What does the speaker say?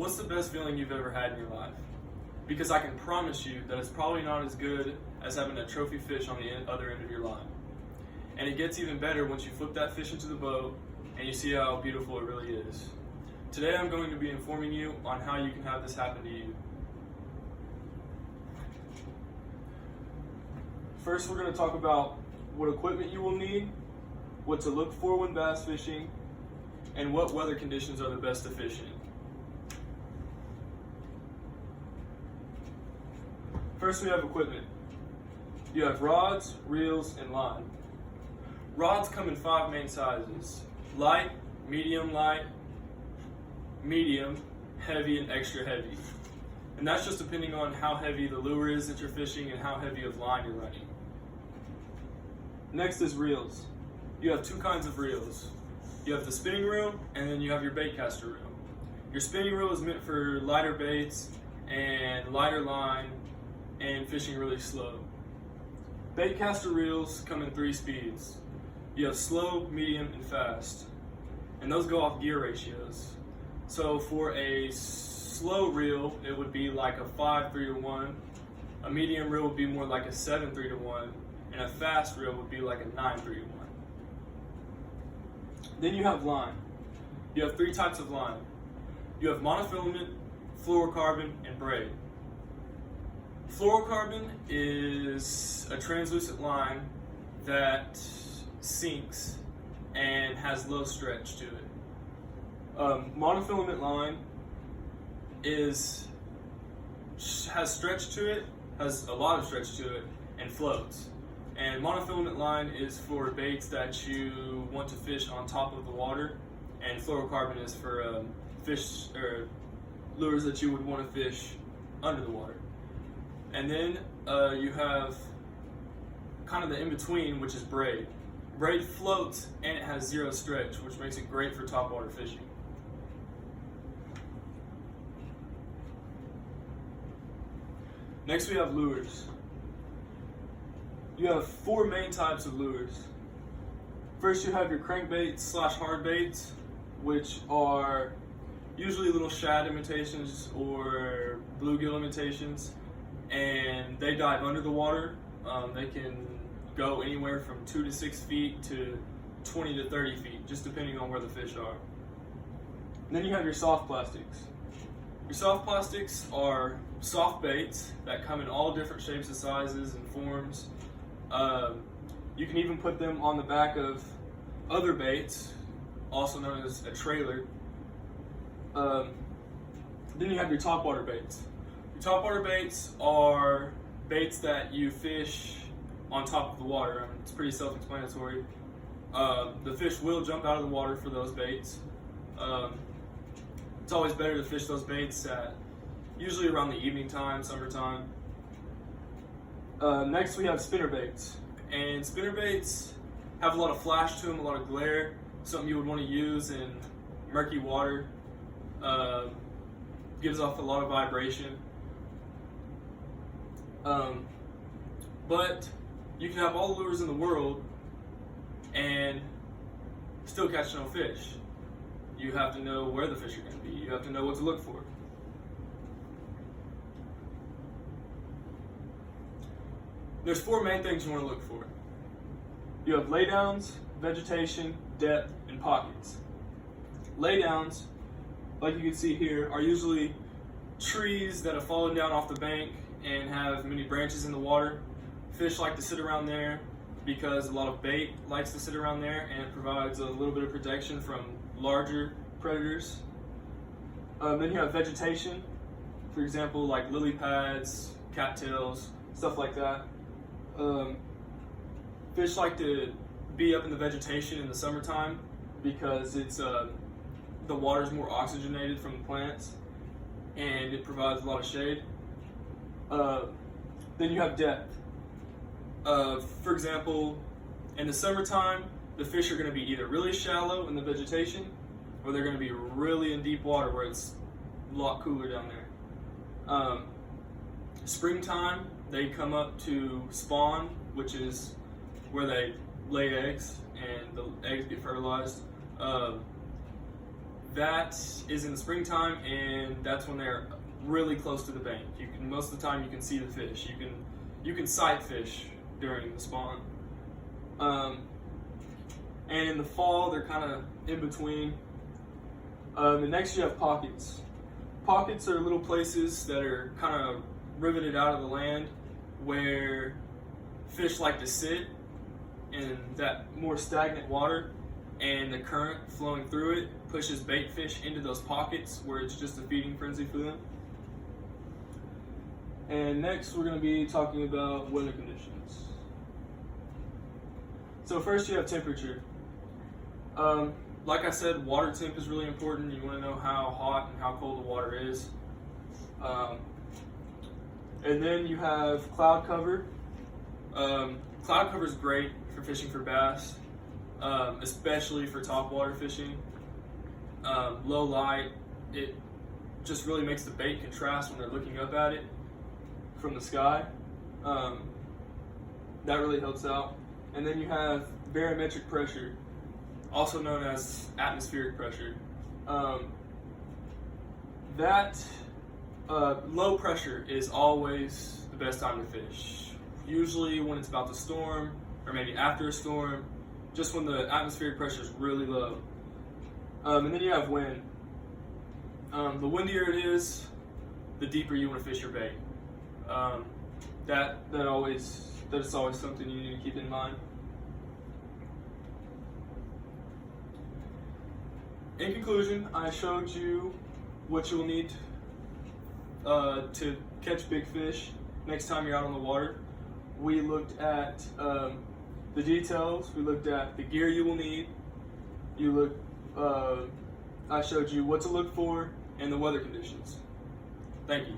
What's the best feeling you've ever had in your life? Because I can promise you that it's probably not as good as having a trophy fish on the other end of your line. And it gets even better once you flip that fish into the boat and you see how beautiful it really is. Today I'm going to be informing you on how you can have this happen to you. First, we're going to talk about what equipment you will need, what to look for when bass fishing, and what weather conditions are the best to fish in. First, we have equipment. You have rods, reels, and line. Rods come in 5 main sizes: light, medium, heavy, and extra heavy. And that's just depending on how heavy the lure is that you're fishing and how heavy of line you're running. Next is reels. You have 2 kinds of reels. You have the spinning reel, and then you have your bait caster reel. Your spinning reel is meant for lighter baits and lighter line and fishing really slow. Bait caster reels come in 3 speeds. You have slow, medium, and fast. And those go off gear ratios. So for a slow reel, it would be like a 5:3:1. A medium reel would be more like a 7:3:1. And a fast reel would be like a 9:3:1. Then you have line. You have 3 types of line. You have monofilament, fluorocarbon, and braid. Fluorocarbon is a translucent line that sinks and has low stretch to it. Monofilament line has stretch to it, has a lot of stretch to it, and floats. And monofilament line is for baits that you want to fish on top of the water, and fluorocarbon is for fish or lures that you would want to fish under the water. And then you have kind of the in-between, which is braid. Braid floats and it has 0 stretch, which makes it great for topwater fishing. Next we have lures. You have 4 main types of lures. First you have your crankbaits / hard baits, which are usually little shad imitations or bluegill imitations, and they dive under the water. They can go anywhere from 2 to 6 feet to 20 to 30 feet, just depending on where the fish are. And then you have your soft plastics. Your soft plastics are soft baits that come in all different shapes and sizes and forms. You can even put them on the back of other baits, also known as a trailer. Then you have your topwater baits. Your topwater baits are baits that you fish on top of the water. It's pretty self-explanatory. The fish will jump out of the water for those baits. It's always better to fish those baits at usually around the evening time, summertime. Next we have spinner baits. And spinner baits have a lot of flash to them, a lot of glare, something you would want to use in murky water. Gives off a lot of vibration. But you can have all the lures in the world and still catch no fish. You have to know where the fish are going to be. You have to know what to look for. There's 4 main things you want to look for. You have laydowns, vegetation, depth, and pockets. Laydowns, like you can see here, are usually trees that have fallen down off the bank and have many branches in the water. Fish like to sit around there because a lot of bait likes to sit around there, and it provides a little bit of protection from larger predators. Then you have vegetation, for example, like lily pads, cattails, stuff like that. Fish like to be up in the vegetation in the summertime because it's the water is more oxygenated from the plants and it provides a lot of shade. Then you have depth. For example, in the summertime, the fish are going to be either really shallow in the vegetation or they're going to be really in deep water where it's a lot cooler down there. Springtime, they come up to spawn, which is where they lay eggs and the eggs get fertilized. that is in the springtime, and that's when they're really close to the bank. Most of the time you can see the fish. You can sight fish during the spawn. And in the fall, they're kind of in between. And next you have pockets. Pockets are little places that are kind of riveted out of the land where fish like to sit in that more stagnant water, and the current flowing through it pushes bait fish into those pockets where it's just a feeding frenzy for them. And next we're going to be talking about weather conditions. So first you have temperature. Like I said, water temp is really important. You want to know how hot and how cold the water is. And then you have cloud cover. Cloud cover is great for fishing for bass, especially for topwater fishing. Low light, it just really makes the bait contrast when they're looking up at it from the sky. That really helps out. And then you have barometric pressure, also known as atmospheric pressure. Low pressure is always the best time to fish. Usually when it's about to storm, or maybe after a storm, just when the atmospheric pressure is really low. And then you have wind. The windier it is, the deeper you want to fish your bait. That is always something you need to keep in mind. In conclusion, I showed you what you'll need to catch big fish next time you're out on the water. We looked at the details. We looked at the gear you will need. I showed you what to look for and the weather conditions. Thank you.